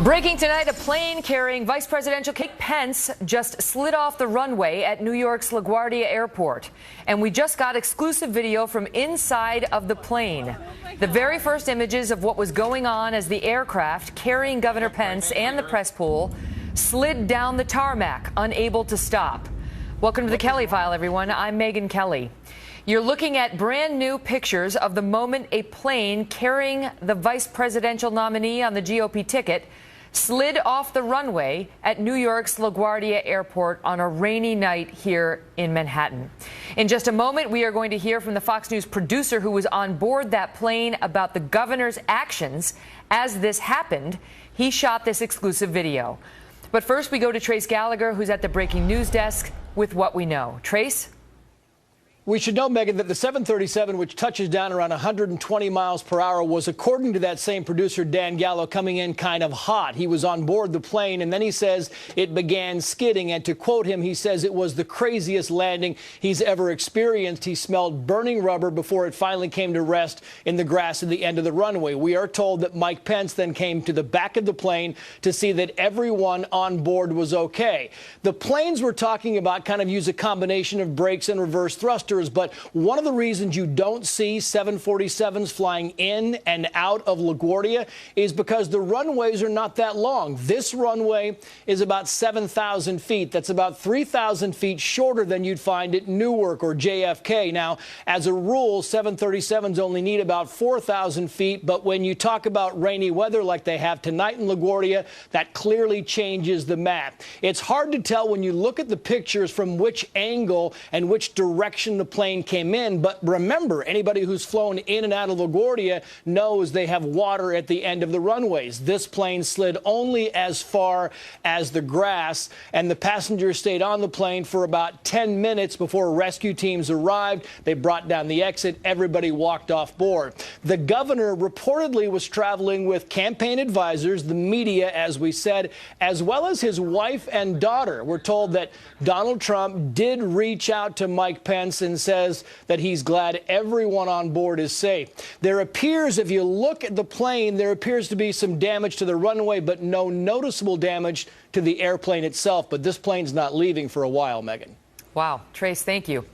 Breaking tonight, a plane carrying Vice Presidential Mike Pence just slid off the runway at New York's LaGuardia Airport. And we just got exclusive video from inside of the plane. The very first images of what was going on as the aircraft carrying Governor Pence and the press pool slid down the tarmac, unable to stop. Welcome to the Kelly File, everyone. I'm Megyn Kelly. You're looking at brand new pictures of the moment a plane carrying the vice presidential nominee on the GOP ticket slid off the runway at New York's LaGuardia Airport on a rainy night here in Manhattan. In just a moment, we are going to hear from the Fox News producer who was on board that plane about the governor's actions as this happened. He shot this exclusive video. But first, we go to Trace Gallagher, who's at the breaking news desk with what we know. Trace? We should know, Megyn, that the 737, which touches down around 120 miles per hour, was, according to that same producer, Dan Gallo, coming in kind of hot. He was on board the plane, and then he says it began skidding. And to quote him, he says it was the craziest landing he's ever experienced. He smelled burning rubber before it finally came to rest in the grass at the end of the runway. We are told that Mike Pence then came to the back of the plane to see that everyone on board was okay. The planes we're talking about kind of use a combination of brakes and reverse thrusters. But one of the reasons you don't see 747s flying in and out of LaGuardia is because the runways are not that long. This runway is about 7,000 feet. That's about 3,000 feet shorter than you'd find at Newark or JFK. Now, as a rule, 737s only need about 4,000 feet. But when you talk about rainy weather like they have tonight in LaGuardia, that clearly changes the map. It's hard to tell when you look at the pictures from which angle and which direction the plane came in. But remember, anybody who's flown in and out of LaGuardia knows they have water at the end of the runways. This plane slid only as far as the grass, and the passengers stayed on the plane for about 10 minutes before rescue teams arrived. They brought down the exit. Everybody walked off board. The governor reportedly was traveling with campaign advisors, the media, as we said, as well as his wife and daughter. We're told that Donald Trump did reach out to Mike Pence and says that he's glad everyone on board is safe. There appears, if you look at the plane, there appears to be some damage to the runway, but no noticeable damage to the airplane itself. But this plane's not leaving for a while, Megyn. Wow. Trace, thank you.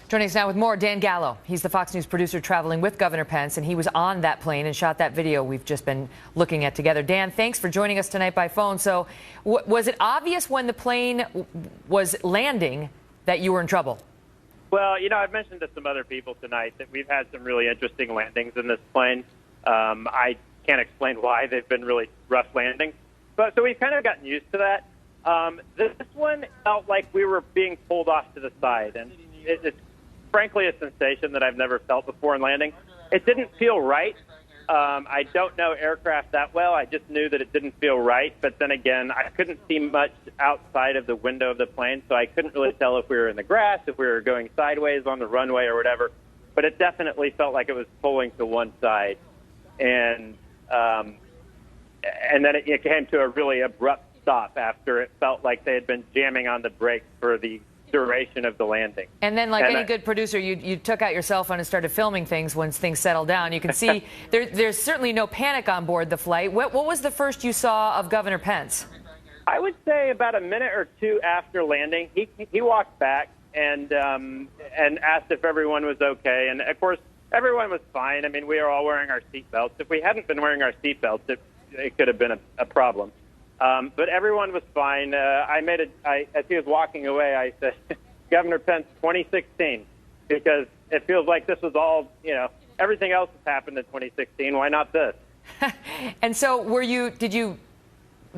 Joining us now with more, Dan Gallo. He's the Fox News producer traveling with Governor Pence, and he was on that plane and shot that video we've just been looking at together. Dan, thanks for joining us tonight by phone. So was it obvious when the plane was landing that you were in trouble? Well, you know, I've mentioned to some other people tonight that we've had some really interesting landings in this plane. I can't explain why. They've been really rough landings. But so we've kind of gotten used to that. This one felt like we were being pulled off to the side. And it's frankly a sensation that I've never felt before in landing. It didn't feel right. I don't know aircraft that well. I just knew that it didn't feel right. But then again, I couldn't see much outside of the window of the plane, so I couldn't really tell if we were in the grass, if we were going sideways on the runway or whatever. But it definitely felt like it was pulling to one side. And then it came to a really abrupt stop after it felt like they had been jamming on the brakes for the duration of the landing. And then, like any good producer, you took out your cell phone and started filming things once things settled down. You can see there's certainly no panic on board the flight. What was the first you saw of Governor Pence? I would say about a minute or two after landing, he walked back and asked if everyone was okay. And of course, everyone was fine. I mean, we were all wearing our seatbelts. If we hadn't been wearing our seatbelts, it could have been a problem. But everyone was fine. As he was walking away, I said, Governor Pence 2016, because it feels like this was all, everything else has happened in 2016. Why not this? And so did you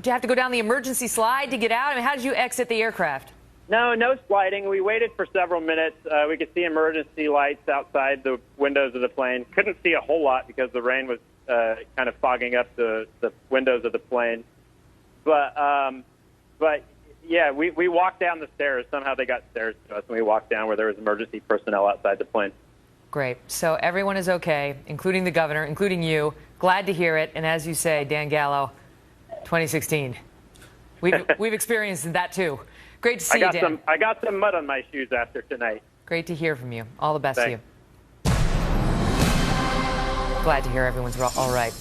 have to go down the emergency slide to get out? I mean, how did you exit the aircraft? No sliding. We waited for several minutes. We could see emergency lights outside the windows of the plane. Couldn't see a whole lot because the rain was kind of fogging up the windows of the plane. But yeah, we walked down the stairs. Somehow they got stairs to us, and we walked down where there was emergency personnel outside the plane. Great. So everyone is okay, including the governor, including you. Glad to hear it. And as you say, Dan Gallo, 2016. We've experienced that too. Great to see you, Dan. I got some mud on my shoes after tonight. Great to hear from you. All the best Thanks. to you. Glad to hear everyone's all right.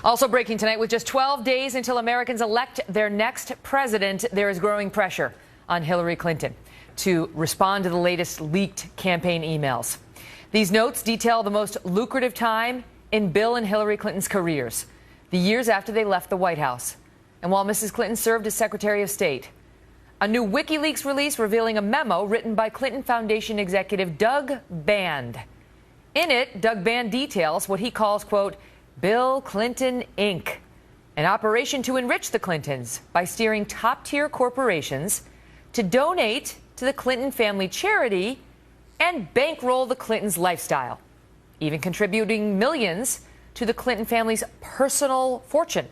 Also breaking tonight, with just 12 days until Americans elect their next president, there is growing pressure on Hillary Clinton to respond to the latest leaked campaign emails. These notes detail the most lucrative time in Bill and Hillary Clinton's careers, the years after they left the White House, and while Mrs. Clinton served as Secretary of State. A new Wikileaks release revealing a memo written by Clinton Foundation executive Doug Band. In it, Doug Band details what he calls, quote, Bill Clinton, Inc., an operation to enrich the Clintons by steering top-tier corporations to donate to the Clinton family charity and bankroll the Clintons' lifestyle, even contributing millions to the Clinton family's personal fortune.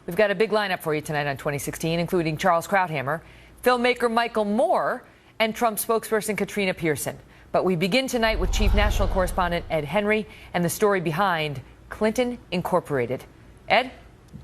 We've got a big lineup for you tonight on 2016, including Charles Krauthammer, filmmaker Michael Moore, and Trump spokesperson Katrina Pearson. But we begin tonight with Chief National Correspondent Ed Henry and the story behind Clinton Incorporated. Ed?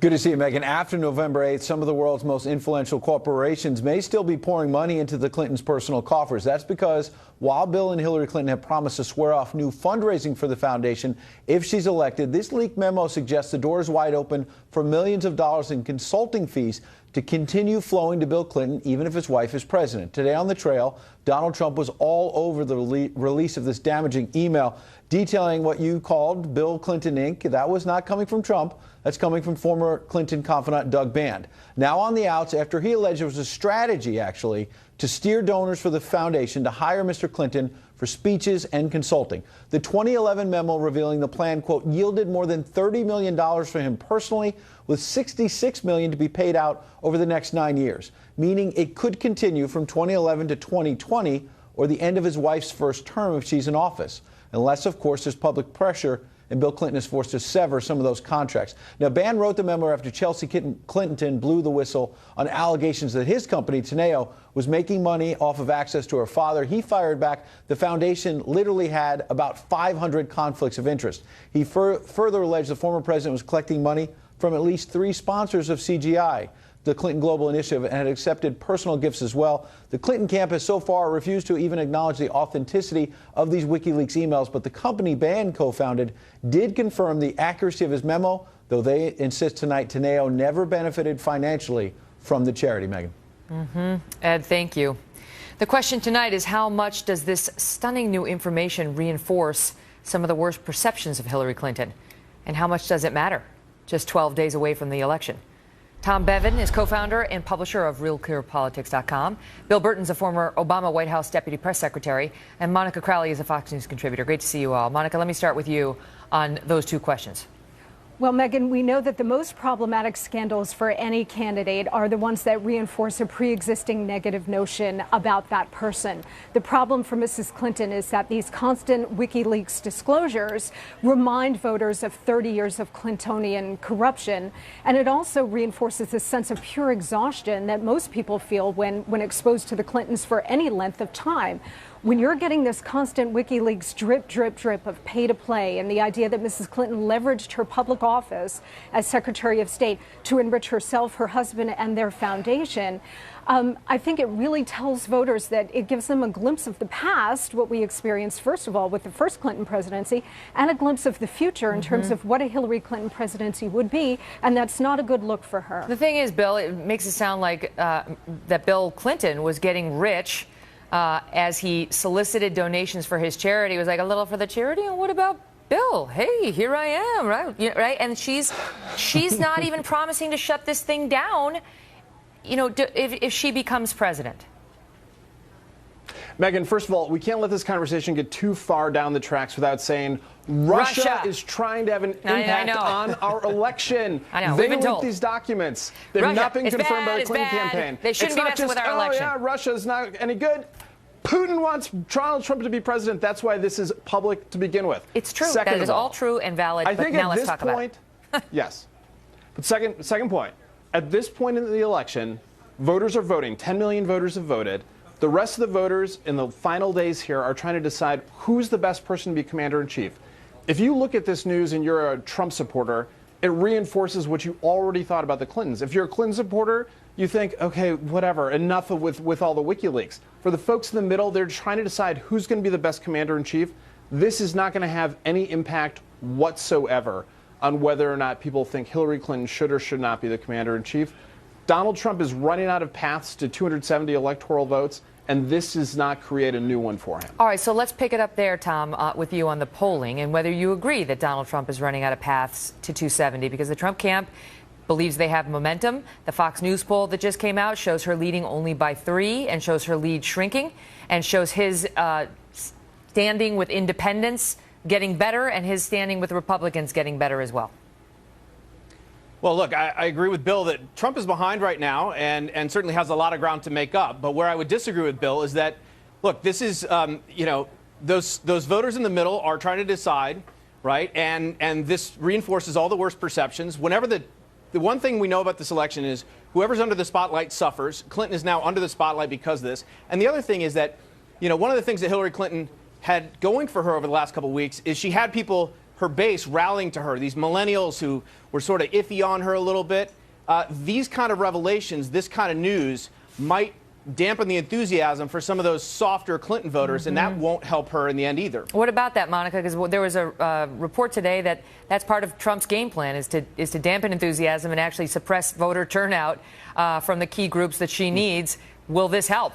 Good to see you, Megan. After November 8th, some of the world's most influential corporations may still be pouring money into the Clintons' personal coffers. That's because while Bill and Hillary Clinton have promised to swear off new fundraising for the foundation if she's elected, this leaked memo suggests the door is wide open for millions of dollars in consulting fees to continue flowing to Bill Clinton, even if his wife is president. Today on the trail, Donald Trump was all over the release of this damaging email detailing what you called Bill Clinton, Inc. That was not coming from Trump. That's coming from former Clinton confidant Doug Band. Now on the outs after he alleged it was a strategy, actually, to steer donors for the foundation to hire Mr. Clinton for speeches and consulting. The 2011 memo revealing the plan, quote, yielded more than $30 million for him personally, with $66 million to be paid out over the next 9 years, meaning it could continue from 2011 to 2020 or the end of his wife's first term if she's in office, unless, of course, there's public pressure and Bill Clinton is forced to sever some of those contracts. Now, Band wrote the memo after Chelsea Clinton blew the whistle on allegations that his company, Teneo, was making money off of access to her father. He fired back. The foundation literally had about 500 conflicts of interest. He further alleged the former president was collecting money from at least 3 sponsors of CGI, the Clinton Global Initiative, and had accepted personal gifts as well. The Clinton camp has so far refused to even acknowledge the authenticity of these WikiLeaks emails, but the company Band co-founded did confirm the accuracy of his memo, though they insist tonight Teneo never benefited financially from the charity, Megan. Ed, thank you. The question tonight is, how much does this stunning new information reinforce some of the worst perceptions of Hillary Clinton? And how much does it matter just 12 days away from the election? Tom Bevan is co-founder and publisher of RealClearPolitics.com. Bill Burton's a former Obama White House deputy press secretary, and Monica Crowley is a Fox News contributor. Great to see you all. Monica, let me start with you on those 2 questions. Well, Megan, we know that the most problematic scandals for any candidate are the ones that reinforce a pre-existing negative notion about that person. The problem for Mrs. Clinton is that these constant WikiLeaks disclosures remind voters of 30 years of Clintonian corruption, and it also reinforces a sense of pure exhaustion that most people feel when exposed to the Clintons for any length of time. When you're getting this constant WikiLeaks drip, drip, drip of pay to play, and the idea that Mrs. Clinton leveraged her public office as Secretary of State to enrich herself, her husband, and their foundation, I think it really tells voters that it gives them a glimpse of the past, what we experienced, first of all, with the first Clinton presidency, and a glimpse of the future in terms of what a Hillary Clinton presidency would be, and that's not a good look for her. The thing is, Bill, it makes it sound like that Bill Clinton was getting rich as he solicited donations for his charity. It was like, a little for the charity, and what about Bill? Hey, here I am, right? Right? And she's not even promising to shut this thing down, you know, if she becomes president. Megan, first of all, we can't let this conversation get too far down the tracks without saying Russia is trying to have an impact on our election. I know. They We've been told. leaked these documents. They've not been confirmed by the Clinton campaign. They shouldn't be messing with our election. Oh, yeah, Russia's not any good. Putin wants Donald Trump to be president. That's why this is public to begin with. It's true. That is all true and valid. I think now at let's this talk point, about it. yes. But second point, at this point in the election, voters are voting. 10 million voters have voted. The rest of the voters in the final days here are trying to decide who's the best person to be commander-in-chief. If you look at this news and you're a Trump supporter, it reinforces what you already thought about the Clintons. If you're a Clinton supporter, you think, okay, whatever, enough with all the WikiLeaks. For the folks in the middle, they're trying to decide who's going to be the best commander-in-chief. This is not going to have any impact whatsoever on whether or not people think Hillary Clinton should or should not be the commander-in-chief. Donald Trump is running out of paths to 270 electoral votes, and this does not create a new one for him. All right, so let's pick it up there, Tom, with you on the polling and whether you agree that Donald Trump is running out of paths to 270, because the Trump camp believes they have momentum. The Fox News poll that just came out shows her leading only by 3 and shows her lead shrinking and shows his standing with independents getting better and his standing with Republicans getting better as well. Well, look, I agree with Bill that Trump is behind right now and certainly has a lot of ground to make up. But where I would disagree with Bill is that, look, this is, those voters in the middle are trying to decide, right? And this reinforces all the worst perceptions. Whenever the one thing we know about this election is whoever's under the spotlight suffers. Clinton is now under the spotlight because of this. And the other thing is that, one of the things that Hillary Clinton had going for her over the last couple of weeks is she had people, her base, rallying to her, these millennials who were sort of iffy on her a little bit. These kind of revelations, this kind of news might dampen the enthusiasm for some of those softer Clinton voters, and that won't help her in the end either. What about that, Monica? Because there was a report today that that's part of Trump's game plan is to dampen enthusiasm and actually suppress voter turnout from the key groups that she needs. Will this help?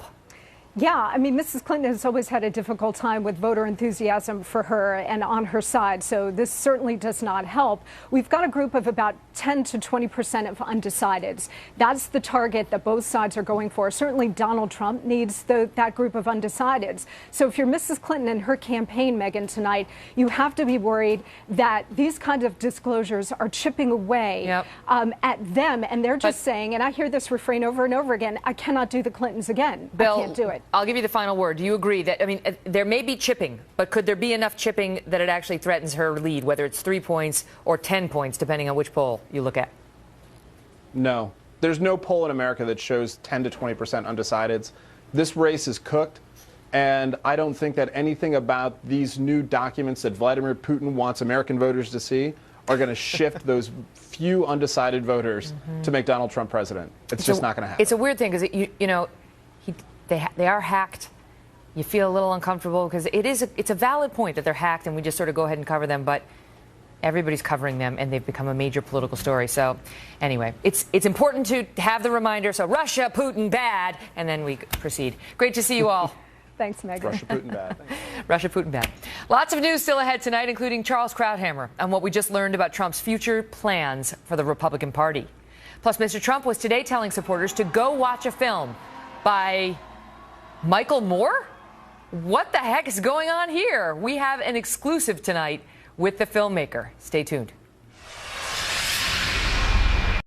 Yeah, I mean, Mrs. Clinton has always had a difficult time with voter enthusiasm for her and on her side, so this certainly does not help. We've got a group of about 10 to 20% of undecideds. That's the target that both sides are going for. Certainly Donald Trump needs that group of undecideds. So if you're Mrs. Clinton and her campaign, Megyn, tonight, you have to be worried that these kinds of disclosures are chipping away at them, and they're just saying, and I hear this refrain over and over again, I cannot do the Clintons again. Bill, I can't do it. I'll give you the final word. Do you agree that, I mean, there may be chipping, but could there be enough chipping that it actually threatens her lead, whether it's 3 points or 10 points, depending on which poll you look at? No. There's no poll in America that shows 10 to 20% undecideds. This race is cooked, and I don't think that anything about these new documents that Vladimir Putin wants American voters to see are going to shift those few undecided voters to make Donald Trump president. It's just not going to happen. It's a weird thing because, they are hacked. You feel a little uncomfortable because it's a valid point that they're hacked and we just sort of go ahead and cover them, but everybody's covering them and they've become a major political story. So anyway, it's important to have the reminder. So Russia, Putin, bad, and then we proceed. Great to see you all. Thanks, Megyn. Russia, Putin, bad. Russia, Putin, bad. Lots of news still ahead tonight, including Charles Krauthammer on what we just learned about Trump's future plans for the Republican Party. Plus, Mr. Trump was today telling supporters to go watch a film by Michael Moore? What the heck is going on here? We have an exclusive tonight with the filmmaker. Stay tuned.